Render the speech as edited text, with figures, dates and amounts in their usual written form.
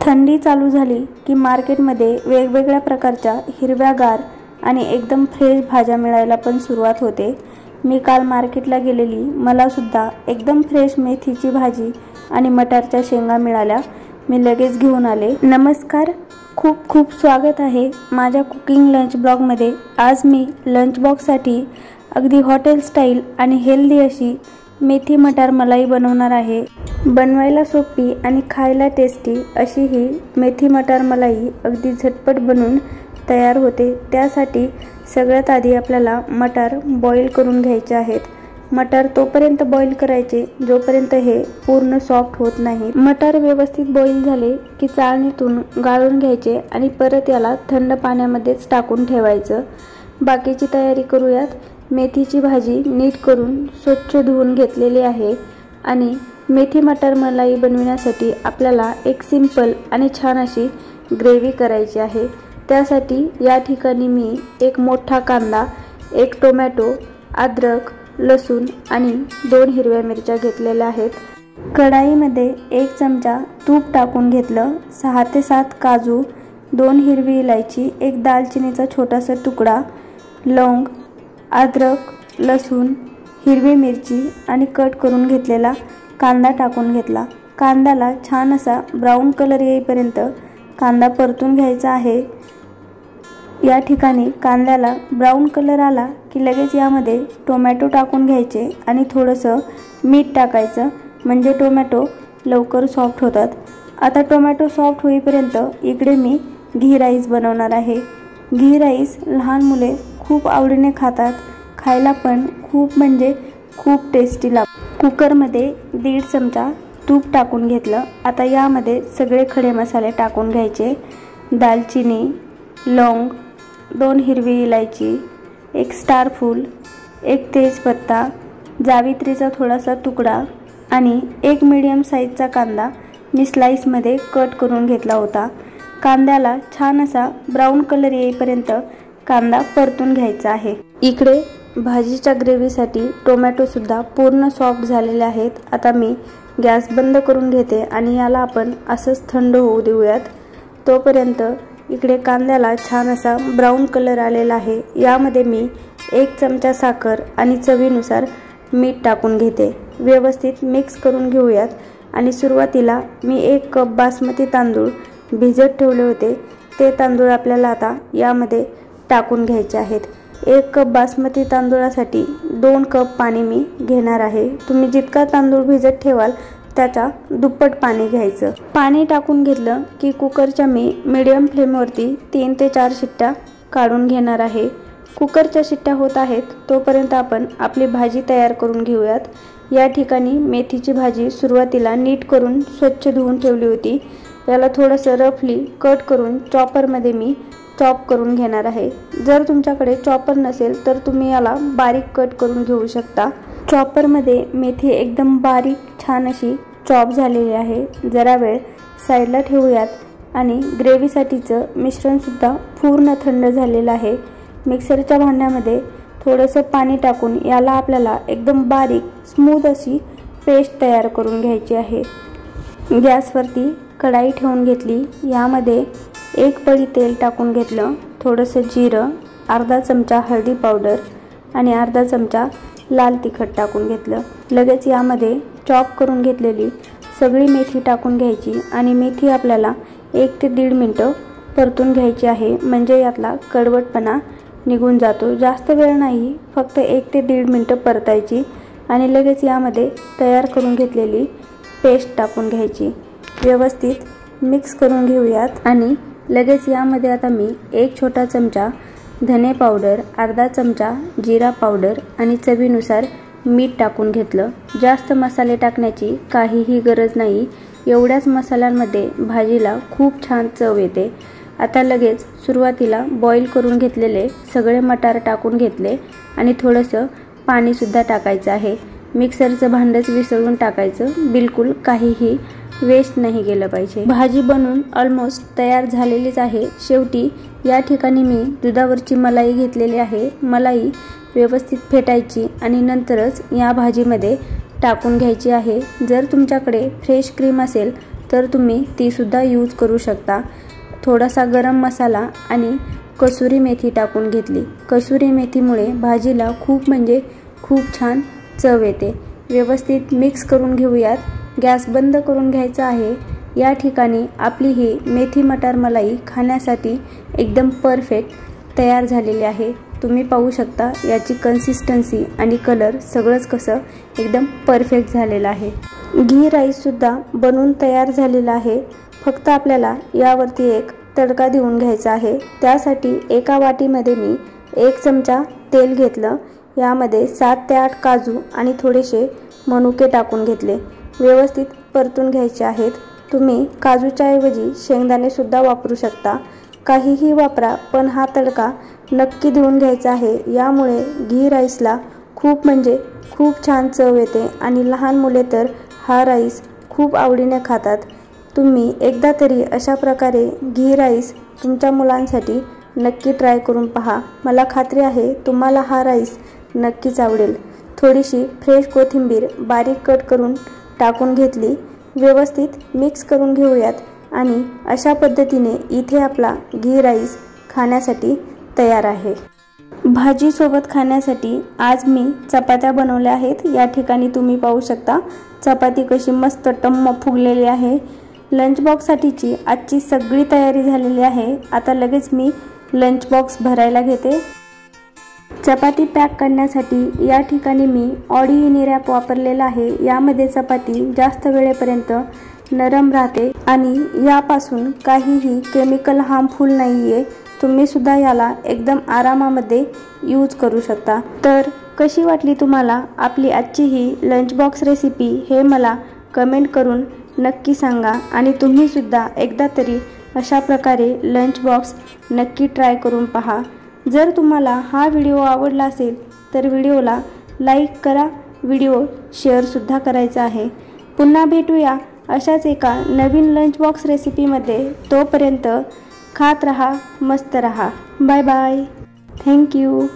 थंडी चालू झाली की मार्केटमध्ये वेगवेगळ्या प्रकारच्या हिरव्यागार आणि एकदम फ्रेश भाज्या मिळायला पण सुरुवात होते। मी काल मार्केटला गेलेली, मला सुद्धा एकदम फ्रेश मेथीची भाजी आणि मटारच्या शेंगा मिळाल्या। मी लगेच घेऊन आले। नमस्कार, खूप खूप स्वागत आहे माझ्या कुकिंग लंच ब्लॉगमध्ये। आज मी लंच बॉक्ससाठी अगदी हॉटेल स्टाईल आणि हेल्दी अशी मेथी मटार मलाई बनवणार आहे। बनवायला सोपी आणि खायला टेस्टी अशी ही मेथी मटार मलाई अगदी झटपट बनून तयार होते। त्यासाठी सगळ्यात आधी आपल्याला मटार बॉईल करून घ्यायचे आहेत। मटार तोपर्यंत बॉईल करायचे जोपर्यंत हे पूर्ण सॉफ्ट होत नाही। मटार व्यवस्थित बॉईल झाले की चाळणीतून गाळून घ्यायचे आणि परत याला थंड पाण्यामध्येच टाकून ठेवायचं। बाकीची तयारी करूयात। मेथीची भाजी नीट करून स्वच्छ धुवून घेतलेली आहे आणि मेथी मटार मलाई बनविण्यासाठी आपल्याला एक सिंपल आणि छान अशी ग्रेव्ही करायची आहे। त्यासाठी या ठिकाणी मी एक मोठा कांदा, एक टोमॅटो, अद्रक, लसूण आणि 2 हिरव्या मिरच्या घेतलेल्या आहेत। कढाईमध्ये 1 चमचा तूप टाकून घेतलं। 6 ते 7 काजू, 2 हिरवी इलायची, 1 दालचिनीचा छोटासा तुकडा, लवंग, अद्रक, लसूण, हिरवी मिरची आणि कट करून घेतलेला कांदा टाकून घेतला। कांद्याला छान असा ब्राऊन कलर येईपर्यंत कांदा परतून घ्यायचा आहे। या ठिकाणी कांद्याला ब्राऊन कलर आला की लगेच यामध्ये टोमॅटो टाकून घ्यायचे आणि थोडंसं मीठ टाकायचं, म्हणजे टोमॅटो लवकर सॉफ्ट होतात। आता टोमॅटो सॉफ्ट होईपर्यंत इकडे मी घी राईस बनवणार आहे। घी राईस लहान मुले खूप आवडीने खातात, खायला पण खूप म्हणजे खूप टेस्टी लागतो। कुकरमध्ये 1.5 चमचा तूप टाकून घेतलं। आता यामध्ये सगळे खडे मसाले टाकून घ्यायचे। दालचिनी, लवंग, 2 हिरवी इलायची, 1 स्टार फूल, 1 तेजपत्ता, जावित्रीचा थोडासा तुकडा आणि 1 मीडियम साईजचा कांदा मी स्लाइसमध्ये कट करून घेतला होता। कांद्याला छान असा ब्राऊन कलर येईपर्यंत कांदा परतून घ्यायचा आहे। इकडे भाजीच्या ग्रेव्हीसाठी टोमॅटो सुद्धा पूर्ण सॉफ्ट झालेले आहेत। आता मी गॅस बंद करून घेते आणि याला आपण असंच थंड होऊ देऊयात। तोपर्यंत इकडे कांद्याला छान असा ब्राऊन कलर आलेला आहे। यामध्ये मी 1 चमचा साखर आणि चवीनुसार मीठ टाकून घेते। व्यवस्थित मिक्स करून घेऊयात आणि सुरुवातीला मी 1 कप बासमती तांदूळ भिजत ठेवले होते, ते तांदूळ आपल्याला आता यामध्ये टाकून घ्यायचे आहेत। 1 कप बासमती तांदूळासाठी 2 कप पाणी मी घेणार आहे। तुम्ही जितका तांदूळ भिजत ठेवाल त्याच्या दुप्पट पाणी घ्यायचं। पाणी टाकून घेतलं की कुकरच्या मी मीडियम फ्लेमवरती 3 ते 4 शिट्ट्या काढून घेणार आहे। कुकरच्या शिट्ट्या होत आहेत तोपर्यंत आपण आपली भाजी तयार करून घेऊयात। या ठिकाणी मेथीची भाजी सुरुवातीला नीट करून स्वच्छ धुवून ठेवली होती। याला थोडंसं रफली कट करून चॉपरमध्ये मी चॉप करून घेणार आहे। जर तुमच्याकडे चॉपर नसेल तर तुम्ही याला बारीक कट करून घेऊ शकता। चॉपरमध्ये मेथी एकदम बारीक छान अशी चॉप झालेली आहे। जरा वेळ साईडला ठेवूयात आणि ग्रेव्हीसाठीचं मिश्रणसुद्धा पूर्ण थंड झालेलं आहे। मिक्सरच्या भांड्यामध्ये थोडंसं पाणी टाकून याला आपल्याला एकदम बारीक स्मूथ अशी पेस्ट तयार करून घ्यायची आहे। गॅसवरती कढाई ठेवून घेतली। यामध्ये 1 पळी तेल टाकून घेतलं, थोडंसं जिरं, अर्धा चमचा हळदी पावडर आणि अर्धा चमचा लाल तिखट टाकून घेतलं। लगेच यामध्ये चॉप करून घेतलेली सगळी मेथी टाकून घ्यायची आणि मेथी आपल्याला 1 ते 1.5 मिनिटं परतून घ्यायची आहे, म्हणजे यातला कडवटपणा निघून जातो। जास्त वेळ नाही, फक्त 1 ते 1.5 मिनिटं परतायची आणि लगेच यामध्ये तयार करून घेतलेली पेस्ट टाकून घ्यायची। व्यवस्थित मिक्स करून घेऊयात आणि लगेच यामध्ये आता मी 1 छोटा चमचा धने पावडर, अर्धा चमचा जिरा पावडर आणि चवीनुसार मीठ टाकून घेतलं। जास्त मसाले टाकण्याची काहीही गरज नाही, एवढ्याच मसाल्यांमध्ये भाजीला खूप छान चव येते। आता लगेच सुरुवातीला बॉईल करून घेतलेले सगळे मटार टाकून घेतले आणि थोडंसं पाणीसुद्धा टाकायचं आहे। मिक्सरचं भांडंच विसळून टाकायचं, बिलकुल काहीही वेस्ट नाही गेलं पाहिजे। भाजी बनवून ऑलमोस्ट तयार झालेलीच आहे। शेवटी या ठिकाणी मी दुधावरची मलाई घेतलेली आहे। मलाई व्यवस्थित फेटायची आणि नंतरच या भाजीमध्ये टाकून घ्यायची आहे। जर तुमच्याकडे फ्रेश क्रीम असेल तर तुम्ही तीसुद्धा यूज करू शकता। थोडासा गरम मसाला आणि कसुरी मेथी टाकून घेतली। कसुरी मेथीमुळे भाजीला खूप म्हणजे खूप छान चव येते। व्यवस्थित मिक्स करून घेऊयात। गॅस बंद करून घ्यायचा आहे। या ठिकाणी आपली ही मेथी मटार मलाई खाण्यासाठी एकदम परफेक्ट तयार झालेली आहे। तुम्ही पाहू शकता याची कन्सिस्टन्सी आणि कलर सगळंच कसं एकदम परफेक्ट झालेलं आहे। घी राईस सुद्धा बनवून तयार झालेला आहे। फक्त आपल्याला यावरती एक तडका देऊन घ्यायचा आहे। त्यासाठी एका वाटीमध्ये मी 1 चमचा तेल घेतलं। यामध्ये 7 ते 8 काजू आणि थोडेसे मनुके टाकून घेतले। व्यवस्थित परतून घ्यायचे आहेत। तुम्ही काजूच्या ऐवजी शेंगदाणे सुद्धा वापरू शकता। काहीही वापरा, पण हा तडका नक्की देऊन घ्यायचा आहे। यामुळे घी राईसला खूप म्हणजे खूप छान चव येते आणि लहान मुले तर हा राईस खूप आवडीने खातात। तुम्ही एकदा तरी अशा प्रकारे घी राईस तुमच्या मुलांसाठी नक्की ट्राय करून पहा। मला खात्री आहे तुम्हाला हा राईस नक्कीच आवडेल। थोडीशी फ्रेश कोथिंबीर बारीक कट करून टाकून घेतली। व्यवस्थित मिक्स करून घेऊयात आणि अशा पद्धतीने इथे आपला घी राईस खाण्यासाठी तयार आहे। भाजी सोबत खाण्यासाठी आज मी चपात्या बनवल्या आहेत। या ठिकाणी तुम्ही पाहू शकता चपाती कशी मस्त टम्म फुगलेली आहे। लंच बॉक्ससाठीची आजची सगळी तयारी झालेली आहे। आता लगेच मी लंच बॉक्स भरायला घेते। चपाती पॅक करण्यासाठी या ठिकाणी मी ऑडी इनी रॅप वापरलेला आहे। यामध्ये चपाती जास्त वेळेपर्यंत नरम राहते आणि यापासून काहीही केमिकल हार्मफुल नाहीये। तुम्ही सुद्धा याला एकदम आरामामध्ये यूज करू शकता। तर कशी वाटली तुम्हाला आपली आजची ही लंच बॉक्स रेसिपी हे मला कमेंट करून नक्की सांगा आणि तुम्ही सुद्धा एकदा तरी अशा प्रकारे लंच बॉक्स नक्की ट्राय करून पहा। जर तुम्हाला हा व्हिडिओ आवडला असेल तर व्हिडिओला लाईक करा, व्हिडिओ शेअर सुद्धा करायचा आहे। पुन्हा भेटूया अशाच एका नवीन लंच बॉक्स रेसिपीमध्ये। तोपर्यंत खात रहा, मस्त रहा। Bye bye. Thank you.